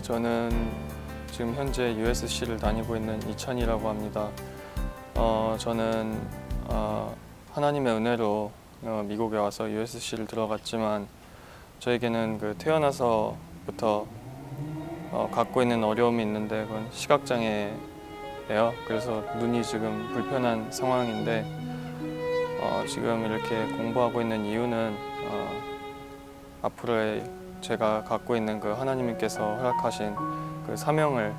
저는 지금 현재 USC를 다니고 있는 이찬이라고 합니다. 저는 하나님의 은혜로 미국에 와서 USC를 들어갔지만 저에게는 태어나서부터 갖고 있는 어려움이 있는데 그건 시각장애예요. 그래서 눈이 지금 불편한 상황인데 지금 이렇게 공부하고 있는 이유는 앞으로의 제가 갖고 있는 하나님께서 허락하신 사명을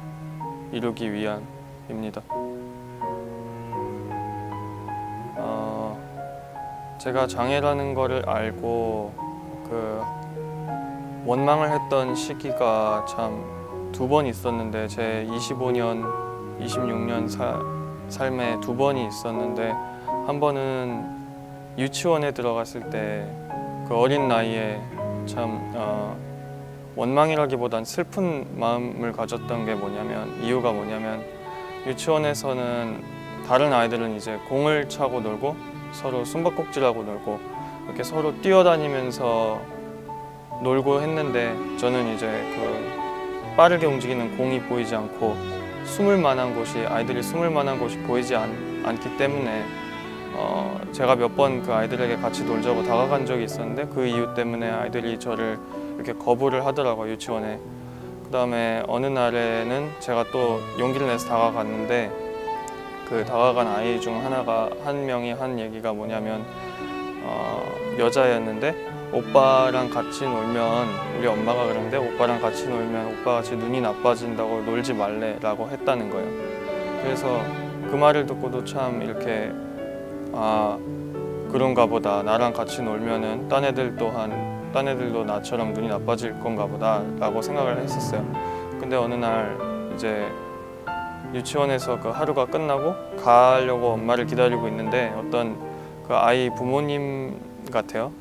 이루기 위함입니다. 제가 장애라는 거를 알고 원망을 했던 시기가 참 2번 있었는데 제 25년, 26년 삶에 2번이 있었는데 한 번은 유치원에 들어갔을 때 어린 나이에 참 원망이라기보단 슬픈 마음을 가졌던 게 이유가 뭐냐면 유치원에서는 다른 아이들은 이제 공을 차고 놀고 서로 숨바꼭질하고 놀고 이렇게 서로 뛰어다니면서 놀고 했는데 저는 이제 빠르게 움직이는 공이 보이지 않고 아이들이 숨을 만한 곳이 보이지 않기 때문에 제가 몇 번 아이들에게 같이 놀자고 다가간 적이 있었는데 그 이유 때문에 아이들이 저를 이렇게 거부를 하더라고요, 유치원에. 그 다음에 어느 날에는 제가 또 용기를 내서 다가갔는데 다가간 아이 중 한 명이 한 얘기가 뭐냐면 여자였는데 오빠랑 같이 놀면 우리 엄마가 그러는데 오빠랑 같이 놀면 오빠 같이 눈이 나빠진다고 놀지 말래 라고 했다는 거예요. 그래서 그 말을 듣고도 참 이렇게 그런가 보다, 나랑 같이 놀면은 딴 애들도 나처럼 눈이 나빠질 건가 보다 라고 생각을 했었어요. 근데 어느 날 이제 유치원에서 하루가 끝나고 가려고 엄마를 기다리고 있는데 어떤 아이 부모님 같아요.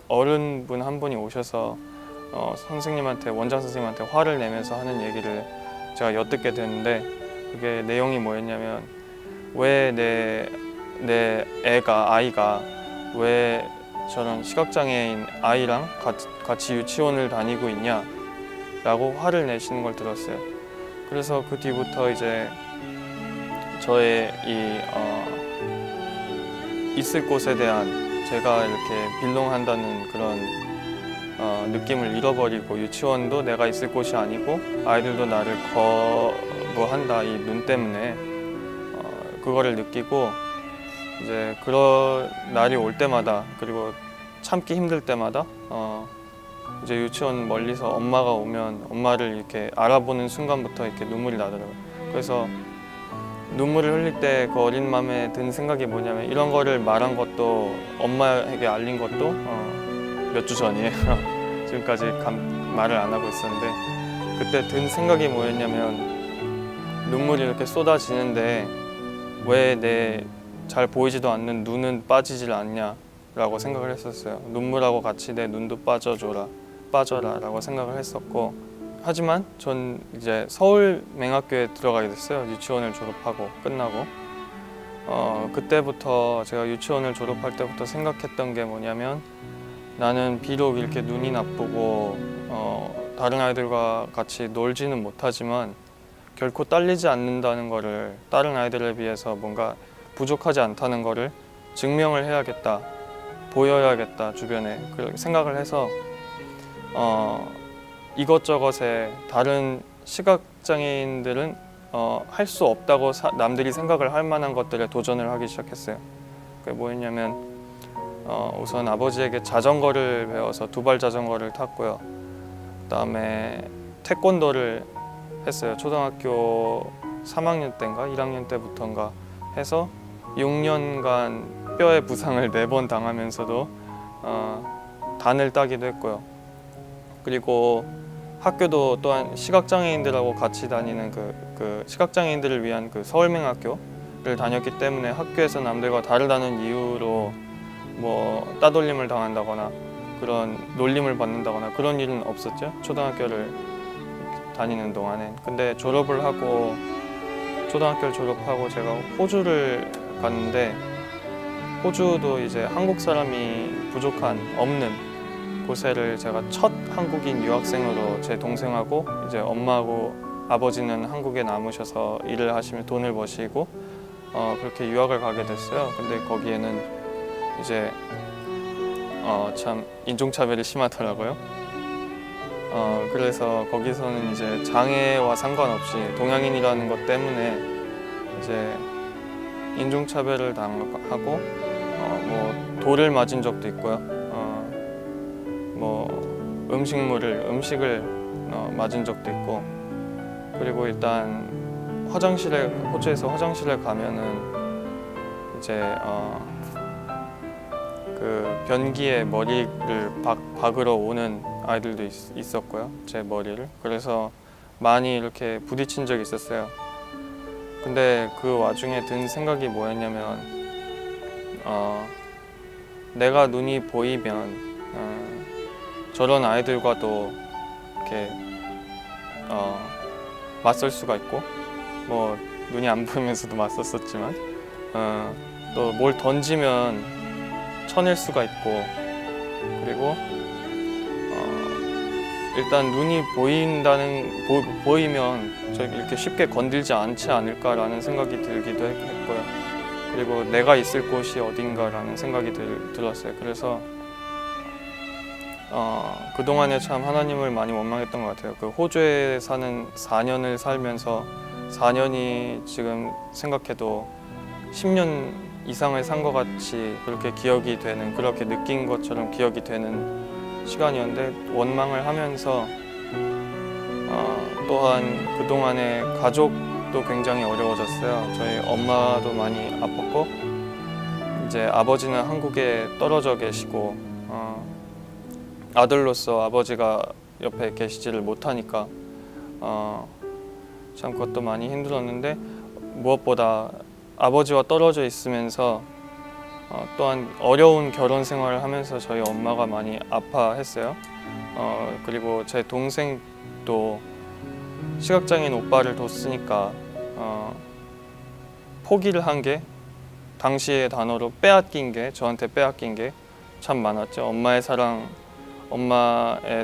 어른분 한 분이 오셔서 원장 선생님한테 화를 내면서 하는 얘기를 제가 엿듣게 됐는데 그게 내용이 뭐였냐면 왜 내 아이가 왜 저런 시각장애인 아이랑 같이 유치원을 다니고 있냐 라고 화를 내시는 걸 들었어요. 그래서 그 뒤부터 이제 저의 있을 곳에 대한 제가 이렇게 빌롱한다는 그런 느낌을 잃어버리고 유치원도 내가 있을 곳이 아니고 아이들도 나를 거부한다, 이 눈 때문에 그거를 느끼고 이제 그런 날이 올 때마다 그리고 참기 힘들 때마다 이제 유치원 멀리서 엄마가 오면 엄마를 이렇게 알아보는 순간부터 이렇게 눈물이 나더라고요. 그래서 눈물을 흘릴 때 어린 마음에 든 생각이 뭐냐면 이런 거를 말한 것도 엄마에게 알린 것도 몇 주 전이에요. 지금까지 말을 안 하고 있었는데 그때 든 생각이 뭐였냐면 눈물이 이렇게 쏟아지는데 왜 내 잘 보이지도 않는 눈은 빠지질 않냐 라고 생각을 했었어요. 눈물하고 같이 내 눈도 빠져라 라고 생각을 했었고, 하지만 전 이제 서울맹학교에 들어가게 됐어요. 유치원을 졸업하고 끝나고 그때부터 제가 유치원을 졸업할 때부터 생각했던 게 뭐냐면 나는 비록 이렇게 눈이 나쁘고 다른 아이들과 같이 놀지는 못하지만 결코 딸리지 않는다는 거를, 다른 아이들에 비해서 뭔가 부족하지 않다는 거를 증명을 해야겠다, 보여야겠다 주변에, 그렇게 생각을 해서 이것저것에 다른 시각장애인들은 할 수 없다고 남들이 생각을 할 만한 것들에 도전을 하기 시작했어요. 그게 뭐였냐면 우선 아버지에게 자전거를 배워서 두발 자전거를 탔고요. 그다음에 태권도를 했어요. 초등학교 3학년 때인가 1학년 때부터인가 해서 6년간 뼈에 부상을 4번 당하면서도 단을 따기도 했고요. 그리고 학교도 또한 시각장애인들하고 같이 다니는 시각장애인들을 위한 서울맹학교를 다녔기 때문에 학교에서 남들과 다르다는 이유로 뭐 따돌림을 당한다거나 그런 놀림을 받는다거나 그런 일은 없었죠. 초등학교를 다니는 동안에. 근데 초등학교를 졸업하고 제가 호주를 갔는데 호주도 이제 한국 사람이 없는 고세를 제가 첫 한국인 유학생으로 제 동생하고 이제 엄마하고 아버지는 한국에 남으셔서 일을 하시며 돈을 버시고 그렇게 유학을 가게 됐어요. 근데 거기에는 이제 참 인종차별이 심하더라고요. 그래서 거기서는 이제 장애와 상관없이 동양인이라는 것 때문에 이제 인종차별을 당하고 뭐 돌을 맞은 적도 있고요. 뭐 음식을 맞은 적도 있고, 그리고 일단 호주에서 화장실에 가면은 이제 그 변기에 머리를 박으러 오는 아이들도 있었고요. 제 머리를. 그래서 많이 이렇게 부딪힌 적이 있었어요. 근데 그 와중에 든 생각이 뭐였냐면 내가 눈이 보이면 저런 아이들과도 이렇게 맞설 수가 있고, 뭐 눈이 안 보이면서도 맞섰었지만 또 뭘 던지면 쳐낼 수가 있고, 그리고 일단 눈이 보이면 이렇게 쉽게 건들지 않지 않을까라는 생각이 들기도 했고요. 그리고 내가 있을 곳이 어딘가라는 생각이 들었어요. 그래서 그동안에 참 하나님을 많이 원망했던 것 같아요. 그 호주에 사는 4년을 살면서 4년이 지금 생각해도 10년 이상을 산 것 같이 그렇게 기억이 되는, 그렇게 느낀 것처럼 기억이 되는 시간이었는데, 원망을 하면서 또한 그동안에 가족도 굉장히 어려워졌어요. 저희 엄마도 많이 아팠고, 이제 아버지는 한국에 떨어져 계시고, 아들로서 아버지가 옆에 계시지를 못하니까 참 그것도 많이 힘들었는데, 무엇보다 아버지와 떨어져 있으면서 또한 어려운 결혼 생활을 하면서 저희 엄마가 많이 아파했어요. 그리고 제 동생도 시각장애인 오빠를 뒀으니까 포기를 한 게, 당시의 단어로 저한테 빼앗긴 게 참 많았죠. 엄마의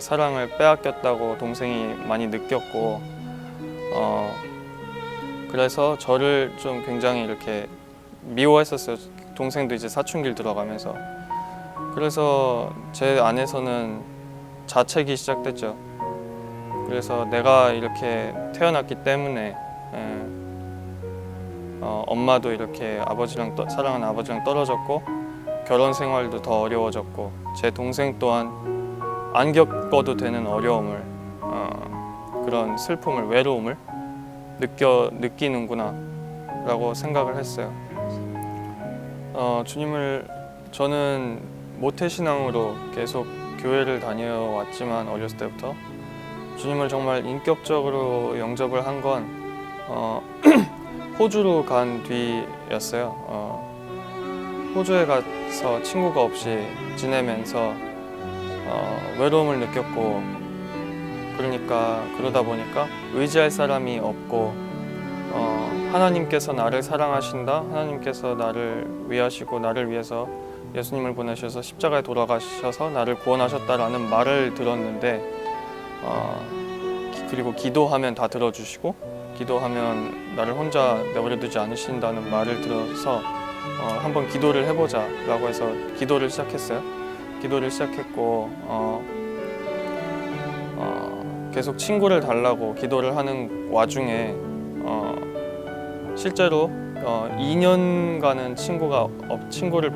사랑을 빼앗겼다고 동생이 많이 느꼈고, 그래서 저를 좀 굉장히 이렇게 미워했었어요. 동생도 이제 사춘기를 들어가면서. 그래서 제 안에서는 자책이 시작됐죠. 그래서 내가 이렇게 태어났기 때문에 엄마도 이렇게 사랑하는 아버지랑 떨어졌고, 결혼 생활도 더 어려워졌고, 제 동생 또한 안 겪어도 되는 어려움을, 그런 슬픔을, 외로움을 느끼는구나 라고 생각을 했어요. 저는 모태신앙으로 계속 교회를 다녀왔지만, 어렸을 때부터 주님을 정말 인격적으로 영접을 한 건 호주로 간 뒤였어요. 호주에 가서 친구가 없이 지내면서 외로움을 느꼈고, 그러다 보니까 의지할 사람이 없고, 하나님께서 나를 사랑하신다, 하나님께서 나를 위하시고 나를 위해서 예수님을 보내셔서 십자가에 돌아가셔서 나를 구원하셨다라는 말을 들었는데, 그리고 기도하면 다 들어주시고, 기도하면 나를 혼자 내버려두지 않으신다는 말을 들어서 한번 기도를 해보자 라고 해서 기도를 시작했어요. 기도를 시작했고, 계속 친구를 달라고 기도를 하는 와중에 실제로 2년간은 친구를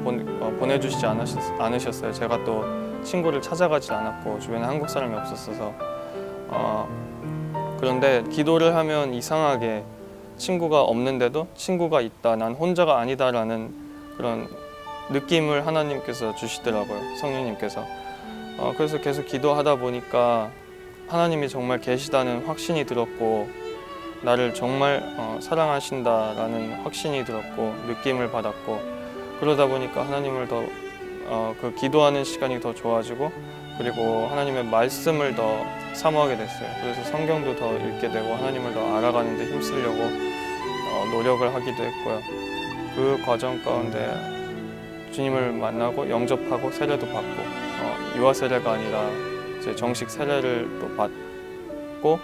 보내주시지 않으셨어요. 제가 또 친구를 찾아가지 않았고, 주변에 한국 사람이 없었어서. 그런데 기도를 하면 이상하게 친구가 없는데도 친구가 있다, 난 혼자가 아니다라는 그런 느낌을 하나님께서 주시더라고요. 성령님께서. 그래서 계속 기도하다 보니까 하나님이 정말 계시다는 확신이 들었고, 나를 정말 사랑하신다라는 확신이 들었고, 느낌을 받았고, 그러다 보니까 하나님을 더 그 기도하는 시간이 더 좋아지고, 그리고 하나님의 말씀을 더 사모하게 됐어요. 그래서 성경도 더 읽게 되고, 하나님을 더 알아가는 데 힘쓰려고 노력을 하기도 했고요. 그 과정 가운데 주님을 만나고 영접하고 세례도 받고 유아 세례가 아니라 이제 정식 세례를 또 받고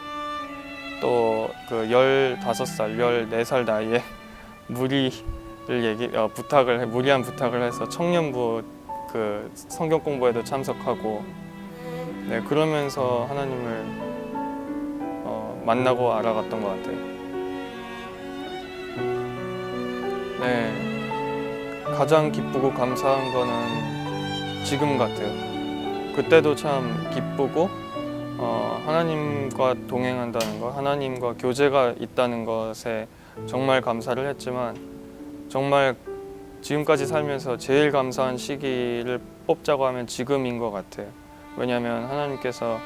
또 그 15살, 14살 나이에 무리한 부탁을 해서 청년부 그 성경 공부에도 참석하고 네, 그러면서 하나님을 만나고 알아갔던 것 같아요. 네, 가장 기쁘고 감사한 거는 지금 같아요. 그때도 참 기쁘고 하나님과 동행한다는 것, 하나님과 교제가 있다는 것에 정말 감사를 했지만 정말 지금까지 살면서 제일 감사한 시기를 뽑자고 하면 지금인 것 같아요. 왜냐하면 하나님께서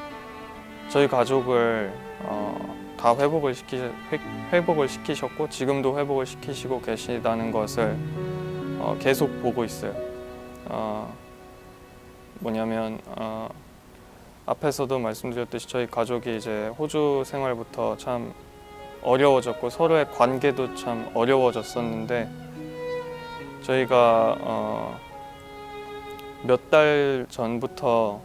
저희 가족을 다 회복을 시키셨고 지금도 회복을 시키시고 계시다는 것을 계속 보고 있어요. 뭐냐면 앞에서도 말씀드렸듯이 저희 가족이 이제 호주 생활부터 참 어려워졌고 서로의 관계도 참 어려워졌었는데 저희가 몇 달 전부터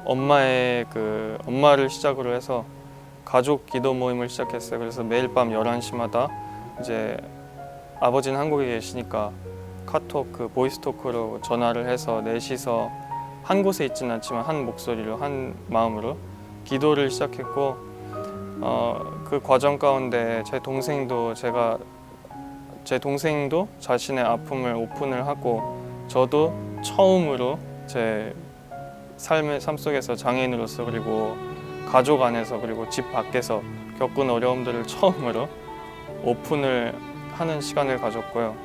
엄마를 시작으로 해서 가족 기도 모임을 시작했어요. 그래서 매일 밤 11시마다 이제 아버지는 한국에 계시니까 카톡 보이스토크로 전화를 해서 넷이서 한 곳에 있지는 않지만 한 목소리로 한 마음으로 기도를 시작했고 그 과정 가운데 제 동생도 자신의 아픔을 오픈을 하고 저도 처음으로 제 삶 속에서 장애인으로서 그리고 가족 안에서 그리고 집 밖에서 겪은 어려움들을 처음으로 오픈을 하는 시간을 가졌고요.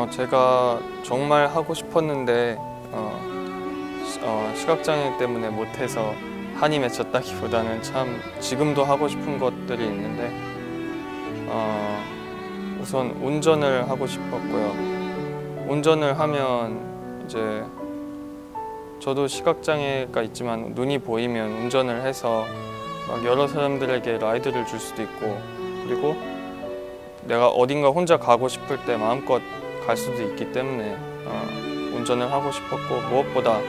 제가 정말 하고 싶었는데 시각장애 때문에 못해서 한이 맺혔다기보다는 참 지금도 하고 싶은 것들이 있는데 우선 운전을 하고 싶었고요. 운전을 하면 이제 저도 시각장애가 있지만 눈이 보이면 운전을 해서 막 여러 사람들에게 라이드를 줄 수도 있고 그리고 내가 어딘가 혼자 가고 싶을 때 마음껏 갈 수도 있기 때문에 운전을 하고 싶었고 무엇보다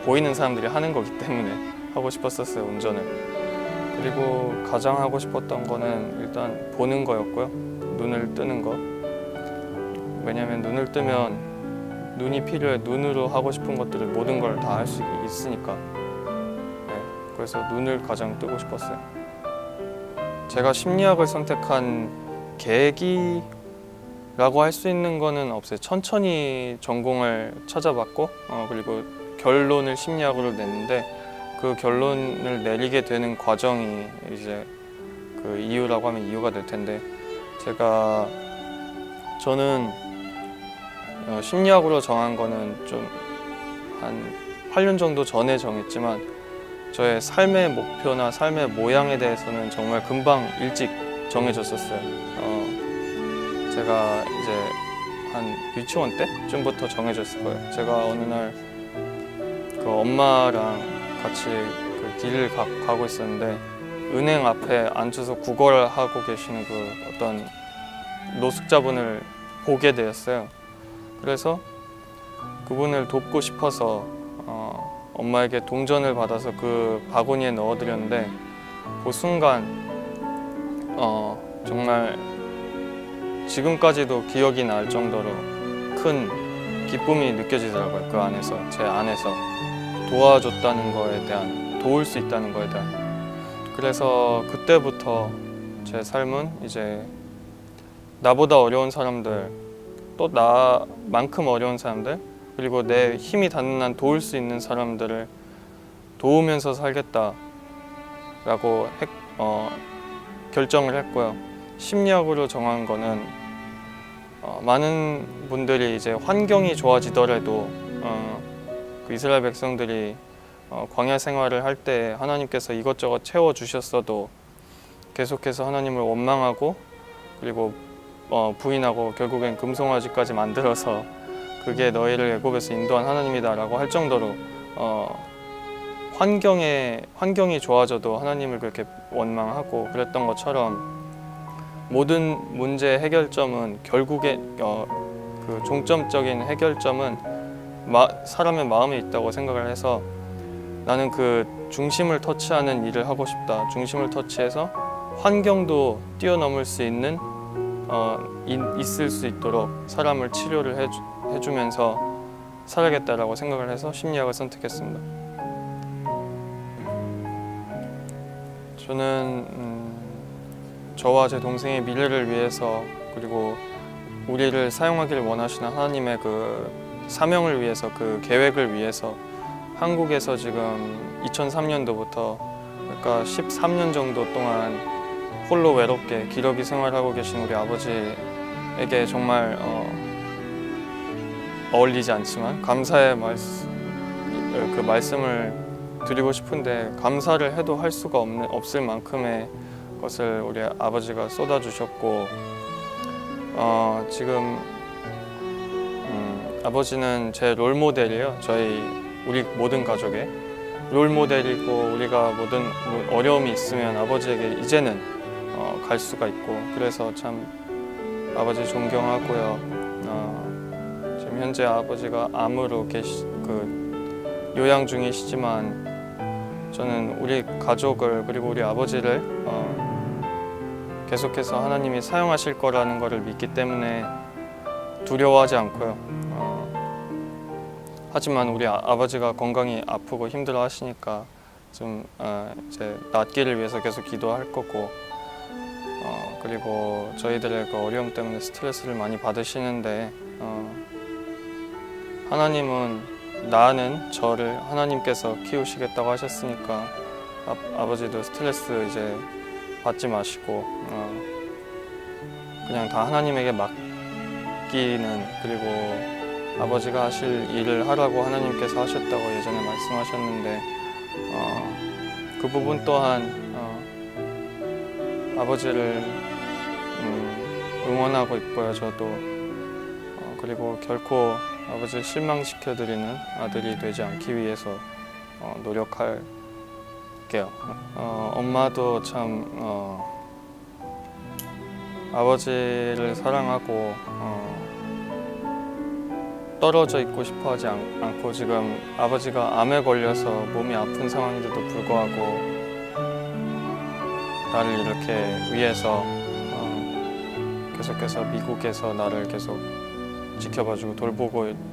보이는 사람들이 하는 거기 때문에 하고 싶었었어요, 운전을. 그리고 가장 하고 싶었던 거는 일단 보는 거였고요. 눈을 뜨는 거. 왜냐면 눈을 뜨면 눈이 필요해. 눈으로 하고 싶은 것들을 모든 걸 다 할 수 있으니까. 네, 그래서 눈을 가장 뜨고 싶었어요. 제가 심리학을 선택한 계기라고 할 수 있는 거는 없어요. 천천히 전공을 찾아봤고 그리고 결론을 심리학으로 냈는데 그 결론을 내리게 되는 과정이 이제 그 이유라고 하면 이유가 될 텐데 저는 심리학으로 정한 거는 좀 한 8년 정도 전에 정했지만 저의 삶의 목표나 삶의 모양에 대해서는 정말 금방 일찍 정해졌었어요. 제가 이제 한 유치원 때쯤부터 정해졌을 거예요. 제가 어느 날 그 엄마랑 같이 그 길을 가고 있었는데 은행 앞에 앉아서 구걸 하고 계시는 그 어떤 노숙자분을 보게 되었어요. 그래서 그분을 돕고 싶어서 엄마에게 동전을 받아서 그 바구니에 넣어드렸는데 그 순간 정말 지금까지도 기억이 날 정도로 큰 기쁨이 느껴지더라고요. 그 안에서, 제 안에서 도와줬다는 거에 대한, 도울 수 있다는 거에 대한. 그래서 그때부터 제 삶은 이제 나보다 어려운 사람들, 또 나만큼 어려운 사람들, 그리고 내 힘이 닿는 한 도울 수 있는 사람들을 도우면서 살겠다라고 결정을 했고요. 심리학으로 정한 거는 많은 분들이 이제 환경이 좋아지더라도 그 이스라엘 백성들이 광야 생활을 할 때 하나님께서 이것저것 채워주셨어도 계속해서 하나님을 원망하고 그리고 부인하고 결국엔 금송아지까지 만들어서 그게 너희를 애굽에서 인도한 하나님이다라고 할 정도로 환경이 좋아져도 하나님을 그렇게 원망하고 그랬던 것처럼 모든 문제 해결점은 결국에 그 종점적인 해결점은 사람의 마음에 있다고 생각을 해서 나는 그 중심을 터치하는 일을 하고 싶다. 중심을 터치해서 환경도 뛰어넘을 수 있는 있을 수 있도록 사람을 치료를 해주면서 살아야겠다라고 생각을 해서 심리학을 선택했습니다. 저는 저와 제 동생의 미래를 위해서 그리고 우리를 사용하기를 원하시는 하나님의 그 사명을 위해서 그 계획을 위해서 한국에서 지금 2003년도부터 그러니까 13년 정도 동안 홀로 외롭게 기러기 생활하고 계신 우리 아버지에게 정말 어울리지 않지만 감사의 그 말씀을 드리고 싶은데 감사를 해도 할 수가 없을 만큼의 것을 우리 아버지가 쏟아주셨고 지금 아버지는 제 롤모델이에요. 우리 모든 가족의 롤모델이고 우리가 모든 어려움이 있으면 아버지에게 이제는 갈 수가 있고 그래서 참 아버지 존경하고요. 지금 현재 아버지가 암으로 요양 중이시지만 저는 우리 가족을 그리고 우리 아버지를 계속해서 하나님이 사용하실 거라는 것을 믿기 때문에 두려워하지 않고요. 하지만 우리 아버지가 건강이 아프고 힘들어 하시니까 좀 이제 낫기를 위해서 계속 기도할 거고 그리고 저희들의 그 어려움 때문에 스트레스를 많이 받으시는데 하나님은 나는 저를 하나님께서 키우시겠다고 하셨으니까 아버지도 스트레스 이제 받지 마시고 그냥 다 하나님에게 맡기는 그리고 아버지가 하실 일을 하라고 하나님께서 하셨다고 예전에 말씀하셨는데 그 부분 또한 아버지를 응원하고 있고요. 저도 그리고 결코 아버지를 실망시켜드리는 아들이 되지 않기 위해서 노력할게요. 엄마도 참 아버지를 사랑하고 떨어져 있고 싶어 하지 않고 지금 아버지가 암에 걸려서 몸이 아픈 상황인데도 불구하고 나를 이렇게 위해서 계속해서 미국에서 나를 계속 지켜봐주고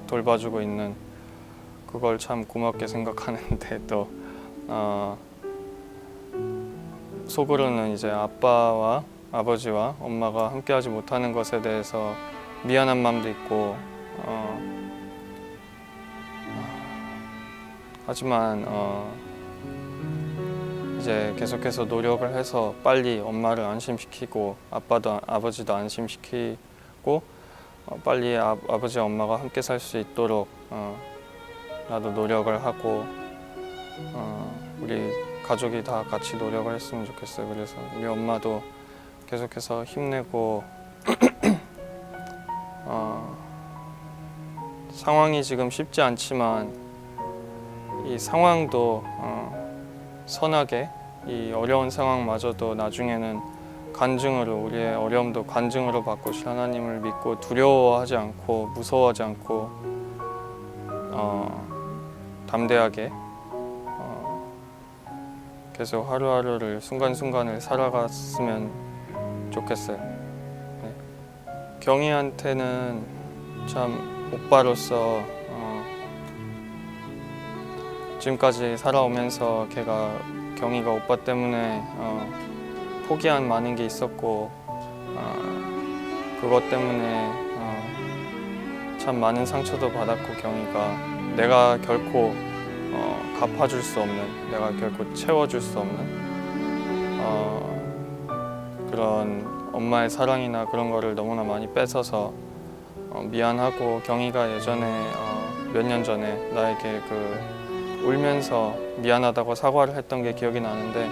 돌봐주고 있는 그걸 참 고맙게 생각하는데 또 속으로는 이제 아버지와 엄마가 함께하지 못하는 것에 대해서 미안한 마음도 있고 하지만 이제 계속해서 노력을 해서 빨리 엄마를 안심시키고 아버지도 안심시키고 빨리 아버지 엄마가 함께 살 수 있도록 나도 노력을 하고 우리 가족이 다 같이 노력을 했으면 좋겠어요. 그래서 우리 엄마도 계속해서 힘내고 상황이 지금 쉽지 않지만 이 상황도 선하게 이 어려운 상황마저도 나중에는 간증으로 우리의 어려움도 간증으로 바꾸실 하나님을 믿고 두려워하지 않고 무서워하지 않고 담대하게 계속 하루하루를 순간순간을 살아갔으면 좋겠어요. 네. 경희한테는 참 오빠로서 지금까지 살아오면서 경희가 오빠 때문에 포기한 많은 게 있었고 그것 때문에 참 많은 상처도 받았고 경희가 내가 결코 갚아줄 수 없는 내가 결코 채워줄 수 없는 그런 엄마의 사랑이나 그런 거를 너무나 많이 뺏어서 미안하고 경희가 예전에 몇 년 전에 나에게 울면서 미안하다고 사과를 했던 게 기억이 나는데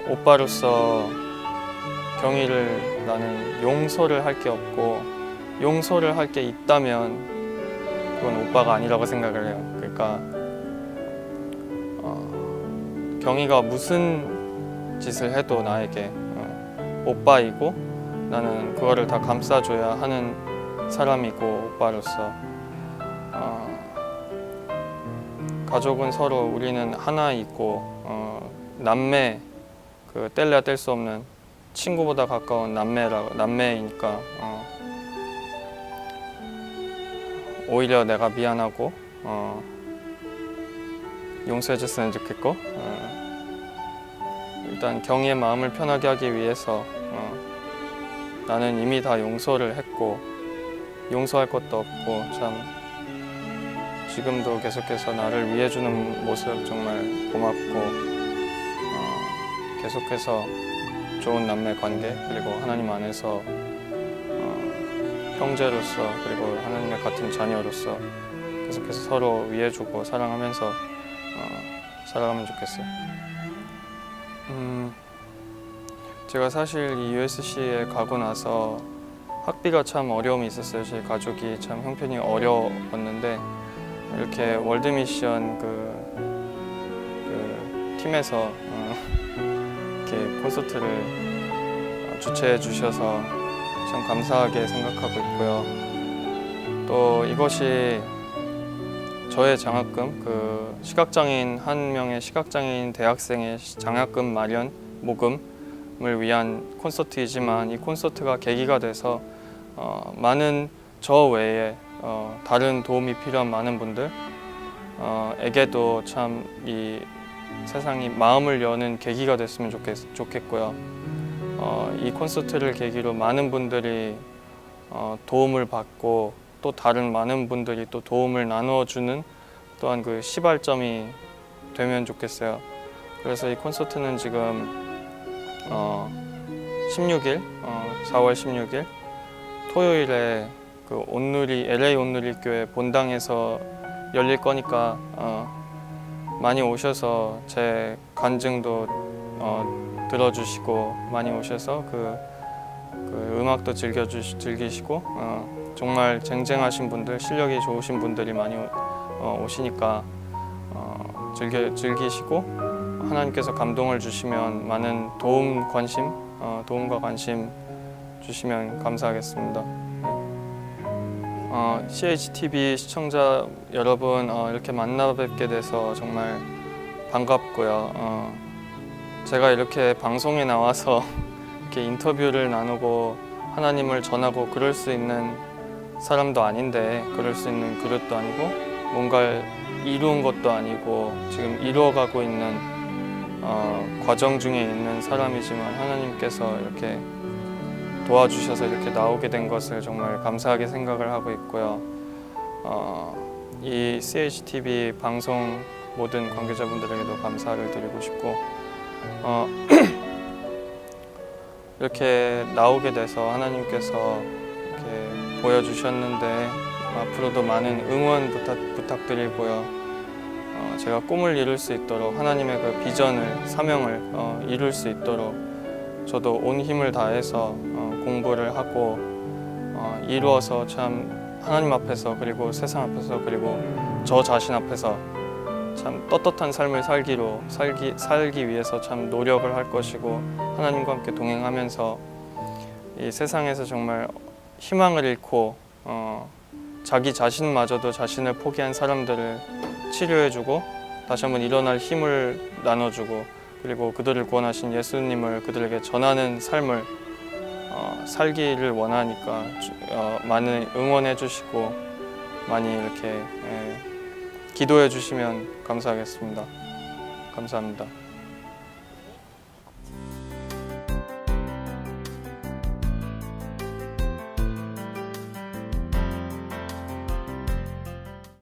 오빠로서 경희를 나는 용서를 할 게 없고 용서를 할 게 있다면 그건 오빠가 아니라고 생각을 해요. 그러니까 경희가 무슨 짓을 해도 나에게 오빠이고 나는 그거를 다 감싸줘야 하는 사람이고 오빠로서 가족은 서로 우리는 하나 있고 남매 그 뗄래야 뗄 수 없는 친구보다 가까운 남매이니까 오히려 내가 미안하고 용서해줬으면 좋겠고 일단 경희의 마음을 편하게 하기 위해서 나는 이미 다 용서를 했고 용서할 것도 없고 참 지금도 계속해서 나를 위해주는 모습 정말 고맙고 계속해서 좋은 남매 관계 그리고 하나님 안에서 형제로서 그리고 하나님의 같은 자녀로서 계속해서 서로 위해주고 사랑하면서 살아가면 좋겠어요. 제가 사실 이 USC에 가고 나서 학비가 참 어려움이 있었어요. 저희 가족이 참 형편이 어려웠는데 이렇게 월드미션 그 팀에서 이렇게 콘서트를 주최해 주셔서 참 감사하게 생각하고 있고요. 또 이것이 저의 장학금, 그 시각장애인 한 명의 시각장애인 대학생의 장학금 마련 모금을 위한 콘서트이지만 이 콘서트가 계기가 돼서 많은 저 외에 다른 도움이 필요한 많은 분들에게도 참 이 세상이 마음을 여는 계기가 됐으면 좋겠고요. 이 콘서트를 계기로 많은 분들이 도움을 받고 또 다른 많은 분들이 또 도움을 나누어주는 또한 그 시발점이 되면 좋겠어요. 그래서 이 콘서트는 지금 16일, 4월 16일 토요일에 그 LA 온누리 교회 본당에서 열릴 거니까 많이 오셔서 제 간증도 들어주시고 많이 오셔서 그 음악도 즐기시고 정말 쟁쟁하신 분들, 실력이 좋으신 분들이 많이 오시니까 즐기시고 하나님께서 감동을 주시면 많은 도움과 관심 주시면 감사하겠습니다. CHTV 시청자 여러분 이렇게 만나 뵙게 돼서 정말 반갑고요. 제가 이렇게 방송에 나와서 이렇게 인터뷰를 나누고 하나님을 전하고 그럴 수 있는 사람도 아닌데 그럴 수 있는 그릇도 아니고 뭔가를 이루은 것도 아니고 지금 이루어가고 있는 과정 중에 있는 사람이지만 하나님께서 이렇게 도와주셔서 이렇게 나오게 된 것을 정말 감사하게 생각을 하고 있고요. 이 CHTV 방송 모든 관계자분들에게도 감사를 드리고 싶고 이렇게 나오게 돼서 하나님께서 이렇게 보여주셨는데 앞으로도 많은 응원 부탁드리고요. 제가 꿈을 이룰 수 있도록 하나님의 그 비전을 사명을 이룰 수 있도록 저도 온 힘을 다해서 공부를 하고 이루어서 참 하나님 앞에서 그리고 세상 앞에서 그리고 저 자신 앞에서 참 떳떳한 삶을 살기 위해서 참 노력을 할 것이고 하나님과 함께 동행하면서 이 세상에서 정말 희망을 잃고 자기 자신마저도 자신을 포기한 사람들을 치료해주고 다시 한번 일어날 힘을 나눠주고 그리고 그들을 구원하신 예수님을 그들에게 전하는 삶을 살기를 원하니까 많이 응원해 주시고 많이 이렇게 기도해 주시면 감사하겠습니다. 감사합니다.